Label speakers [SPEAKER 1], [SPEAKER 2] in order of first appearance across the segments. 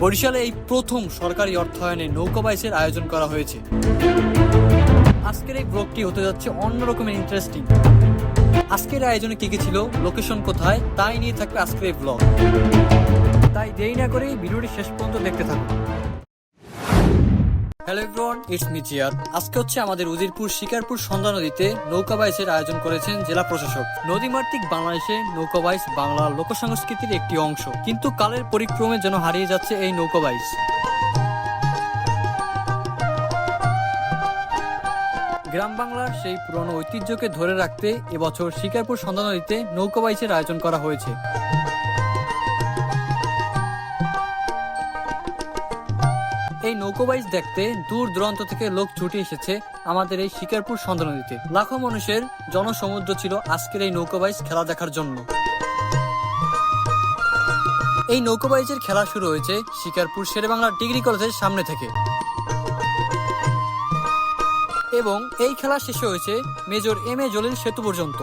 [SPEAKER 1] বরিশালে এই প্রথম সরকারি অর্থায়নে নৌকা বাইচের আয়োজন করা হয়েছে। আজকের এই ব্লগটি হতে যাচ্ছে অন্যরকমের ইন্টারেস্টিং। আজকের আয়োজনে কি কি ছিল, লোকেশন কোথায়, তাই নিয়ে থাকবে আজকের এই ব্লগ। তাই দেরি না করে ভিডিওটি শেষ পর্যন্ত দেখতে থাকুন। Hello everyone, it's me Ziad. আজকে হচ্ছে আমাদের উজিরপুর শিকারপুর সন্ধ্যা নদীতে নৌকা বাইচের আয়োজন করেছেন জেলা প্রশাসক। নদীমাতৃক বাংলাদেশে নৌকা বাইচ বাংলার লোকসংস্কৃতির একটি অংশ, কিন্তু কালের পরিক্রমে যেন হারিয়ে যাচ্ছে এই নৌকা বাইচ। গ্রাম বাংলার সেই পুরনো ঐতিহ্যকে ধরে রাখতে এবছর শিকারপুর সন্ধ্যা নদীতে নৌকা বাইচের আয়োজন করা হয়েছে। এই নৌকা বাইচ দেখতে দূর দূরান্ত থেকে লোক ছুটে এসেছে আমাদের এই শিকারপুর সন্ধ্যা নদীতে। লাখো মানুষের জনসমুদ্র ছিল আজকের এই নৌকা বাইচ খেলা দেখার জন্য। এই নৌকা বাইচের খেলা শুরু হয়েছে শিকারপুর শেরেবাংলা ডিগ্রি কলেজের সামনে থেকে এবং এই খেলা শেষ হয়েছে মেজর এম এ জলিল সেতু পর্যন্ত।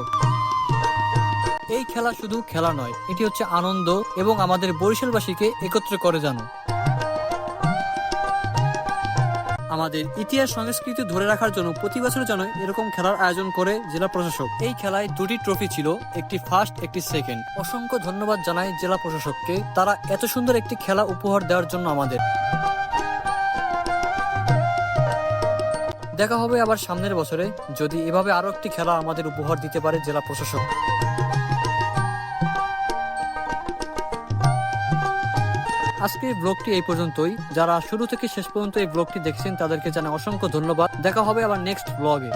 [SPEAKER 1] এই খেলা শুধু খেলা নয়, এটি হচ্ছে আনন্দ এবং আমাদের বরিশালবাসীকে একত্র করে জানো। আমাদের ইতিহাস সংস্কৃতি ধরে রাখার জন্য প্রতি বছর যেন এরকম খেলার আয়োজন করে জেলা প্রশাসক। এই খেলায় দুটি ট্রফি ছিল, একটি ফার্স্ট একটি সেকেন্ড। অসংখ্য ধন্যবাদ জানাই জেলা প্রশাসককে, তারা এত সুন্দর একটি খেলা উপহার দেওয়ার জন্য আমাদের। দেখা হবে আবার সামনের বছরে, যদি এভাবে আরো একটি খেলা আমাদের উপহার দিতে পারে জেলা প্রশাসক। আজকের ব্লগটি এই পর্যন্তই। যারা শুরু থেকে শেষ পর্যন্ত এই ব্লগটি দেখছেন তাদেরকে জানাই অসংখ্য ধন্যবাদ। দেখা হবে আবার নেক্সট ব্লগে।